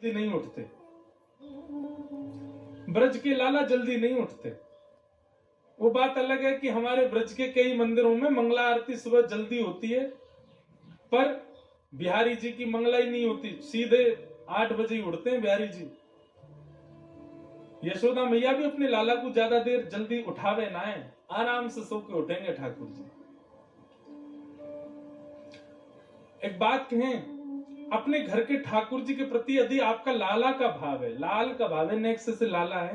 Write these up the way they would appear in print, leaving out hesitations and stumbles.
जल्दी नहीं उठते, ब्रज के लाला जल्दी नहीं उठते। वो बात अलग है कि हमारे ब्रज के कई मंदिरों में मंगला आरती सुबह जल्दी होती है, पर बिहारी जी की मंगला ही नहीं होती, सीधे 8 बजे ही उठते हैं बिहारी जी। यशोदा मैया भी अपने लाला को ज्यादा देर जल्दी उठावे ना है, आराम से सो के उठेंगे ठाकुर जी। एक बात कहें, अपने घर के ठाकुर जी के प्रति यदि आपका लाला का भाव है, लाल का भाव है, नेक्स्ट से लाला है,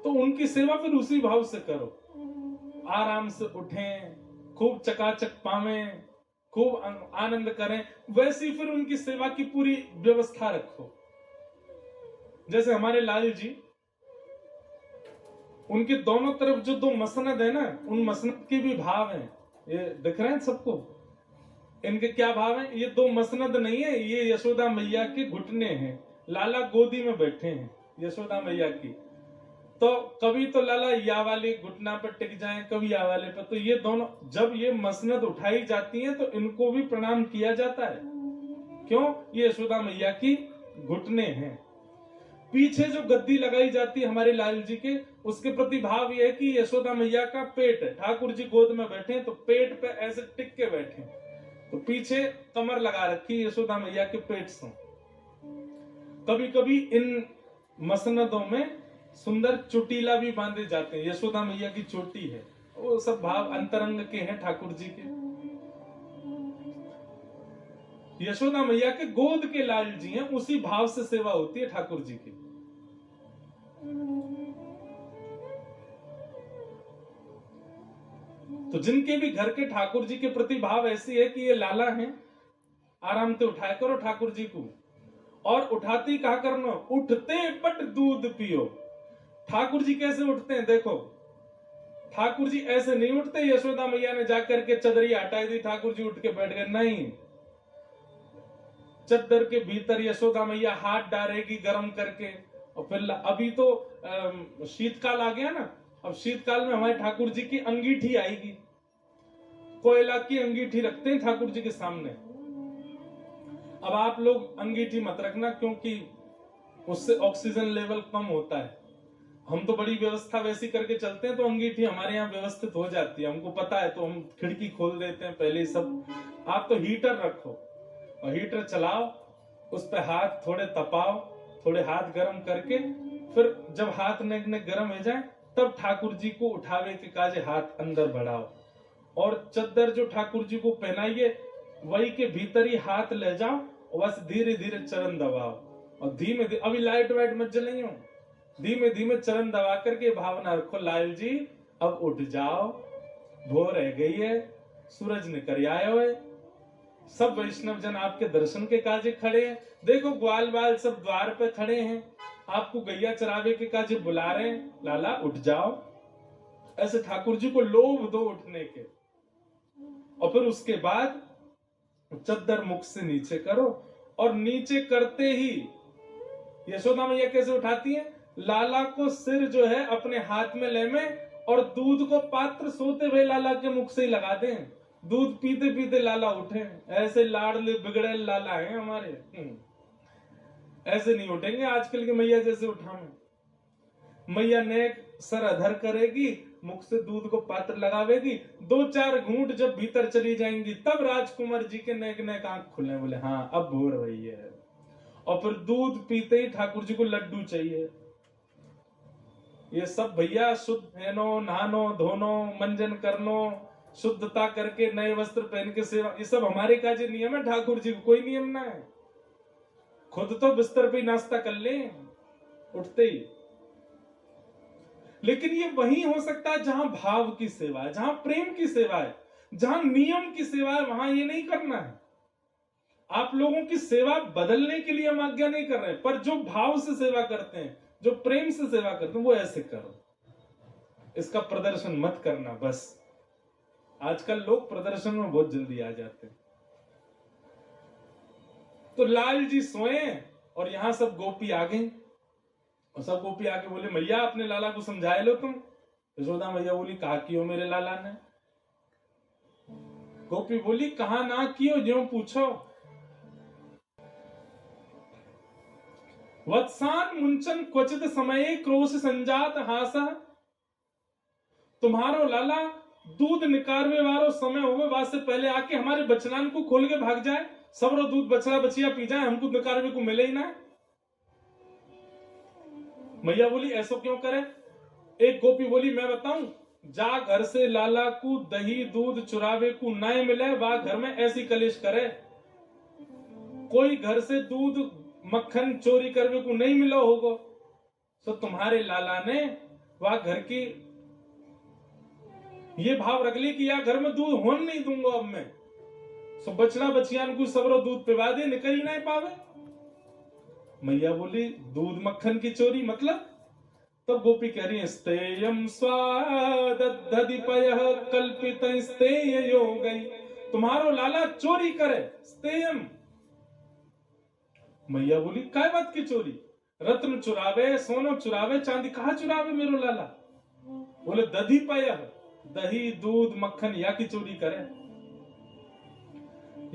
तो उनकी सेवा फिर उसी भाव से करो। आराम से उठें, खूब चकाचक पावें, खूब आनंद करें, वैसी फिर उनकी सेवा की पूरी व्यवस्था रखो। जैसे हमारे लाल जी, उनके दोनों तरफ जो 2 मसनद है ना, उन मसनद के भी भाव हैं। ये दिख रहे हैं सबको? इनके क्या भाव हैं? ये 2 मसनद नहीं है, ये यशोदा मैया के घुटने हैं। लाला गोदी में बैठे हैं यशोदा मैया की, तो कभी तो लाला या वाले घुटना पर टिक जाएं, कभी या वाले पर। तो ये दोनों, जब ये मसनद उठाई जाती है तो इनको भी प्रणाम किया जाता है। क्यों? ये यशोदा मैया की घुटने हैं। पीछे जो गद्दी लगाई जाती है हमारे लाल जी के, उसके प्रति भाव यह है कि यशोदा मैया का पेट है, ठाकुर जी गोद में बैठे हैं तो पेट पे ऐसे टिक के बैठे, तो पीछे कमर लगा रखी यशोदा मैया के पेट से। कभी कभी इन मसनदों में सुंदर चोटीला भी बांधे जाते हैं, यशोदा मैया की चोटी है। वो सब भाव अंतरंग के हैं ठाकुर जी के। यशोदा मैया के गोद के लाल जी हैं, उसी भाव से सेवा होती है ठाकुर जी की। तो जिनके भी घर के ठाकुर जी के प्रति भाव ऐसी है कि ये लाला हैं, आराम से उठाया करो ठाकुर जी को। और उठाते ही कहा करना, उठते बट दूध पियो। ठाकुर जी कैसे उठते हैं देखो, ठाकुर जी ऐसे नहीं उठते यशोदा मैया ने जाकर के चदरी हटाई दी, ठाकुर जी उठ के बैठ गए, नहीं। चद्दर के भीतर यशोदा मैया हाथ डालेगी गर्म करके, और फिर अभी तो शीतकाल आ गया ना, अब शीतकाल में हमारे ठाकुर जी की अंगीठी आएगी, कोयला की अंगीठी रखते हैं ठाकुर जी के सामने। अब आप लोग अंगीठी मत रखना, क्योंकि उससे ऑक्सीजन लेवल कम होता है। हम तो बड़ी व्यवस्था वैसी करके चलते हैं, तो अंगीठी हमारे यहाँ व्यवस्थित हो जाती है, हमको पता है, तो हम खिड़की खोल देते हैं पहले ही सब। आप तो हीटर रखो और हीटर चलाओ, उस पर हाथ थोड़े तपाओ, थोड़े हाथ गर्म करके, फिर जब हाथ नेक गर्म हो जाए तब ठाकुर जी को उठावे के काजे हाथ अंदर बढ़ाओ, और चद्दर जो ठाकुर जी को पहनाइए वही के भीतर ही हाथ ले जाओ, और बस धीरे धीरे चरण दबाओ, और धीमे धीमे, अभी लाइट वाइट मत जलाई हो, धीमे धीमे चरण दबा करके भावना रखो, लाल जी अब उठ जाओ, भोर रह गई है, सूरज निकल आयो है, सब वैष्णव जन आपके दर्शन के काजे खड़े हैं। देखो ग्वाल बाल सब द्वार पे खड़े हैं, आपको गैया चरावे के काजे बुला रहे हैं, लाला उठ जाओ। ऐसे ठाकुर जी को लोभ दो उठने के, और फिर उसके बाद चद्दर मुख से नीचे करो, और नीचे करते ही यशोदा मैया कैसे उठाती है, लाला को सिर जो है अपने हाथ में ले में, और दूध को पात्र सोते हुए लाला के मुख से ही लगा दें, दूध पीते पीते लाला उठे। ऐसे लाडले बिगड़े लाला हैं हमारे, ऐसे नहीं उठेंगे आजकल की मैया जैसे उठावे। मैया नेक सर अधर करेगी, मुख से दूध को पात्र लगावेगी, 2-4 घूंट जब भीतर चली जाएंगी, तब राजकुमार जी के नेक नेक आंख खुले, बोले हाँ अब भोर हुई है। और फिर दूध पीते ही ठाकुर जी को लड्डू चाहिए। ये सब भैया शुद्ध हैनो, नहानो धोनो, मंजन करनो, शुद्धता करके नए वस्त्र पहन के सेवा, ये सब हमारे काजे नियम है, ठाकुर जी को कोई नियम ना है। खुद तो बिस्तर पे नाश्ता कर ले उठते ही। लेकिन ये वही हो सकता है जहां भाव की सेवा है, जहां प्रेम की सेवा है, जहां नियम की सेवा है, वहां ये नहीं करना है। आप लोगों की सेवा बदलने के लिए हम आज्ञा नहीं कर रहे, पर जो भाव से सेवा करते हैं, जो प्रेम से सेवा करते हैं, वो ऐसे करो। इसका प्रदर्शन मत करना बस। आजकल लोग प्रदर्शन में बहुत जल्दी आ जाते हैं। तो लाल जी सोए और यहां सब गोपी आ गई, और सब गोपी आके बोले मैया अपने लाला को समझाए लो तुम। यशोदा मैया बोली कहा कियो मेरे लाला ने। गोपी बोली कहा ना कियो, जो पूछो। वत्सान मुंचन क्वचित समये क्रोश संजात हासा। तुम्हारो लाला दूध निकारवे वारो समय होवे वासे पहले आके हमारे बचनान को खोल के भाग जाए, सबरो दूध बछड़ा बचिया पी जाए, हमको निकारवे को मिले ही ना। मैया बोली ऐसो क्यों करे? एक गोपी बोली मैं बताऊं, जा घर से लाला को दही दूध चुरावे को न मिले, वा घर में ऐसी कलेश करे। कोई घर से दूध मक्खन चोरी करवे को नहीं मिला होगा, तो तुम्हारे लाला ने वह घर की ये भाव रख ली कि यार घर में दूध होन नहीं दूंगा अब मैं, सो बचड़ा बचियान को सबरो दूध पिवा दे, निकल ही नहीं पावे। मैया बोली दूध मक्खन की चोरी मतलब? तो गोपी कह रही है स्तेयम स्वादधिपयः कल्पित स्तेय योगै। तुम्हारो लाला चोरी करे स्तेयम। मैया बोली काय बात की चोरी? रत्न चुरावे, सोना चुरावे, चांदी कहा चुरावे मेरो लाला? बोले दधिपयः, दही दूध मक्खन या की चोरी करे।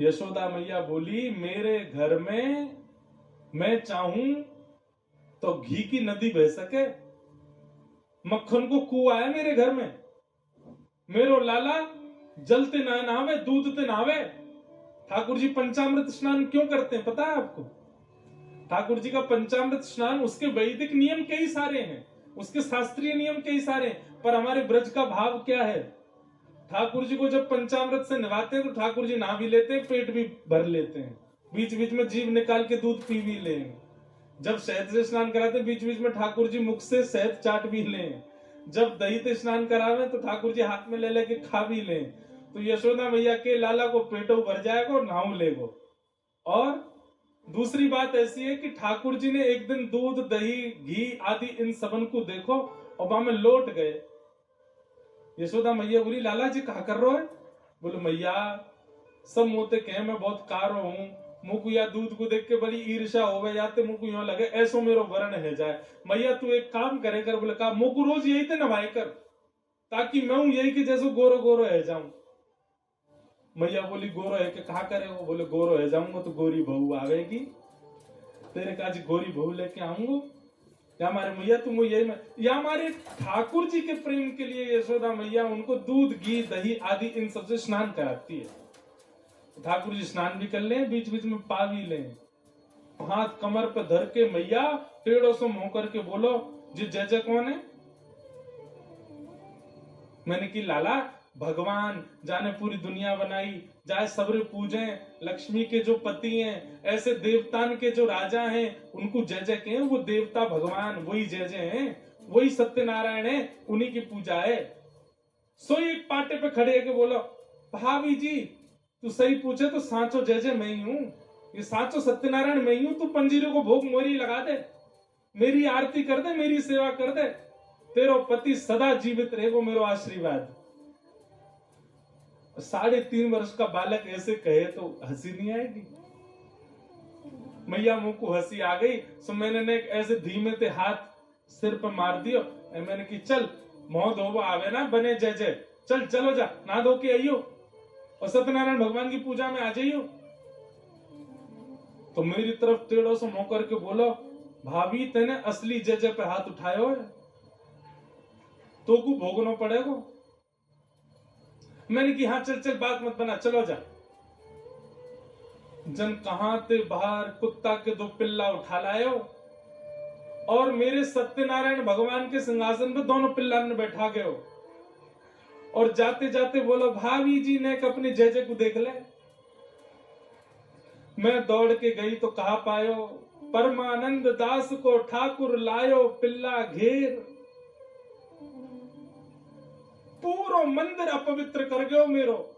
यशोदा मैया बोली मेरे घर में मैं चाहूं तो घी की नदी बह सके, मक्खन को कुआं है मेरे घर में। मेरो लाला जलते ना नहावे, दूध ते नहावे। ठाकुर जी पंचामृत स्नान क्यों करते हैं पता है आपको? ठाकुर जी का पंचामृत स्नान, उसके वैदिक नियम कई सारे हैं, उसके शास्त्रीय नियम कई सारे हैं, पर हमारे ब्रज का भाव क्या है? ठाकुर जी को जब पंचामृत से नहवाते हैं तो ठाकुर जी नहा भी लेते हैं, पेट भी भर लेते हैं, बीच बीच में जीभ निकाल के दूध पी भी लें। जब शहद से स्नान कराते हैं बीच बीच में ठाकुर जी मुख से शहद चाट भी लें। जब दही से स्नान करावे तो ठाकुर जी हाथ में ले लेके खा भी लें। तो यशोदा मैया के लाला को पेटो भर जाएगा और नहाऊ लेगो। और दूसरी बात ऐसी है कि ठाकुर जी ने एक दिन दूध दही घी आदि इन सबन को देखो और वहां में लौट गए। यशोदा मैया बोली लाला जी कहा कर रहे हो? बोले मैया सब मोते कहे मैं बहुत कारो हूं, मुझको या दूध को देख के बड़ी ईर्ष्या हो गई, जाते मुझको यूं लगे ऐसो मेरो वर्ण है जाए। मैया तू एक काम करे कर। बोले कहा मुझको रोज यही ते नवाए कर, ताकि मैं हूं यही के जैसो गोरो गोरो है जाऊं। मैया बोली गोरो है के कहा करे वो? बोले गोरो है जाऊंगा तो गोरी बहू आवेगी, तेरे काज गोरी बहू लेके आऊंगा। या हमारे मैया तुम यही या हमारे ठाकुर जी के प्रेम के लिए यशोदा मैया उनको दूध घी दही आदि इन सबसे स्नान कराती है। ठाकुर जी स्नान भी कर लें, बीच बीच में पा भी लें। हाथ कमर पे धर के मैया टेढ़ों से मुंह करके बोलो जी जय जय कौन है? मैंने की लाला भगवान जाने पूरी दुनिया बनाई, जाए सबरे पूजे, लक्ष्मी के जो पति हैं, ऐसे देवतान के जो राजा हैं उनको जय जय कहें। वो देवता भगवान वही जय जय हैं, वही सत्यनारायण है, उन्हीं की पूजा है। सो एक पाटे पे खड़े के बोलो भाभी जी तू सही पूछे तो सांचो जय जय मैं ही हूं, ये सांचो सत्यनारायण मैं ही हूं। तू पंजीरों को भोग मोरी लगा दे, मेरी आरती कर दे, मेरी सेवा कर दे, तेरो पति सदा जीवित रहेगो, मेरो आशीर्वाद। 3.5 वर्ष का बालक ऐसे कहे तो हंसी नहीं आएगी? मैया मुंह को हंसी आ गई। सो मैंने एक ऐसे धीमे से हाथ सिर पर मार दियो। मैंने की चल मोह धोबो आवे ना बने जय जय, चल चलो जा ना धो के आइयो और सत्यनारायण भगवान की पूजा में आ जाइयो। तो मेरी तरफ टेढ़ों से मुंह करके बोलो भाभी तेने असली जय जय पे हाथ उठायो है तो को भोगना पड़ेगा। मैंने की हाँ चल चल बात मत बना, चलो जा। जन कहां ते बाहर कुत्ता के 2 पिल्ला उठा लायो और मेरे सत्यनारायण भगवान के सिंहासन पे दोनों पिल्ला ने बैठा गए और जाते जाते बोलो भाभी जी ने अपने जय जय को देख ले। मैं दौड़ के गई तो कहा पायो परमानंद दास को ठाकुर लायो पिल्ला घेर। पूरा मंदिर अपवित्र कर गयो मेरो।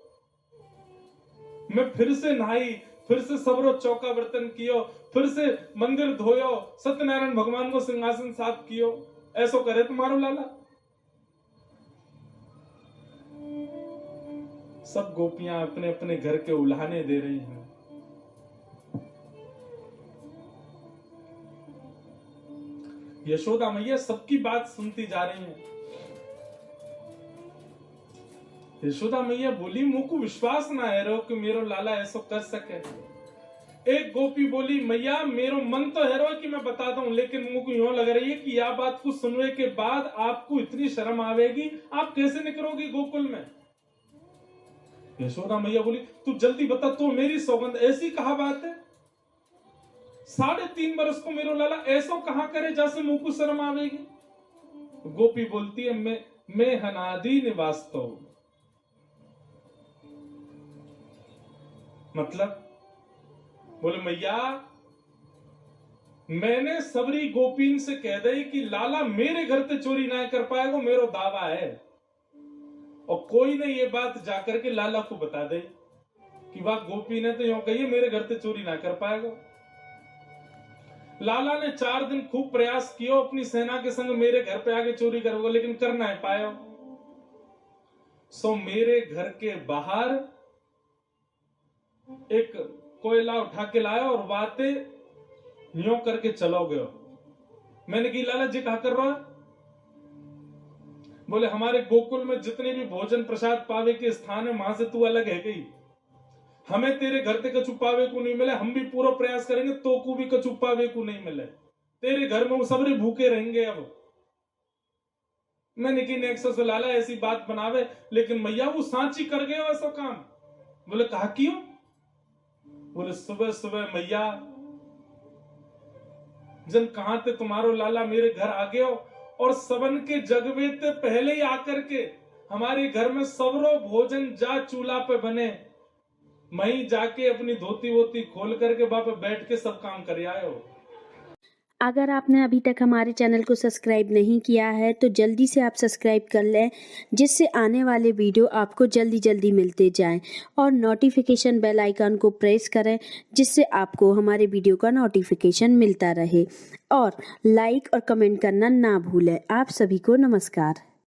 मैं फिर से नहाई, फिर से सबरो चौका बर्तन कियो, फिर से मंदिर धोयो, सत्यनारायण भगवान को सिंहासन साफ कियो। ऐसो करे तुम्हारो लाला? सब गोपियां अपने अपने घर के उल्हाने दे रही हैं। यशोदा मैया सबकी बात सुनती जा रही हैं। यशोदा मैया बोली मुझको विश्वास ना है रो कि मेरो लाला ऐसा कर सके। एक गोपी बोली, मैया मेरो मन तो है रो कि मैं बताता हूं, लेकिन मुझको यूं लग रही है कि यह बात कुछ सुनने के बाद आपको इतनी शर्म आवेगी, आप कैसे निकलोगी गोकुल में। यशोदा मैया बोली, तू जल्दी बता, तो मेरी सौगंध ऐसी कहा बात है, 3.5 बरस को मेरो लाला ऐसा कहा करे जैसे मुंह को शर्म आवेगी। गोपी बोलती है, मैं हनादी निवास्तव, मतलब बोले मैया मैंने सबरी गोपीन से कह दई कि लाला मेरे घर से चोरी ना कर पाएगा, मेरो दावा है, और कोई ने ये बात जाकर के लाला को बता दे कि वाह गोपी ने तो यूं कही मेरे घर से चोरी ना कर पाएगा। लाला ने 4 दिन खूब प्रयास किया अपनी सेना के संग मेरे घर पे आके चोरी करोगे, लेकिन कर ना पाया। सो मेरे घर के बाहर एक कोयला उठा के लाया और बातें यूं करके चलो गयो। मैंने की लाला जी कहा कर रहा है, बोले हमारे गोकुल में जितने भी भोजन प्रसाद पावे के स्थान है वहां से तू अलग है गई, हमें तेरे घर से कछु पावे को नहीं मिले, हम भी पूरा प्रयास करेंगे तो को भी कछु पावे को नहीं मिले, तेरे घर में वो सबरे भूखे रहेंगे। अब मैंने की नेक्सस से लाला ऐसी बात बनावे, लेकिन मैया वो सांची कर गए ऐसा काम। बोले कहा क्यों। बोले सुबह सुबह मैया जन कहां थे तुम्हारो लाला मेरे घर आ गए और सबन के जगवे ते पहले ही आकर के हमारे घर में सबरो भोजन जा चूल्हा पे बने, मैं जाके अपनी धोती वोती खोल करके वहां बैठ के सब काम कर आए हो। अगर आपने अभी तक हमारे चैनल को सब्सक्राइब नहीं किया है तो जल्दी से आप सब्सक्राइब कर लें, जिससे आने वाले वीडियो आपको जल्दी जल्दी मिलते जाएं, और नोटिफिकेशन बेल आइकन को प्रेस करें जिससे आपको हमारे वीडियो का नोटिफिकेशन मिलता रहे, और लाइक और कमेंट करना ना भूलें। आप सभी को नमस्कार।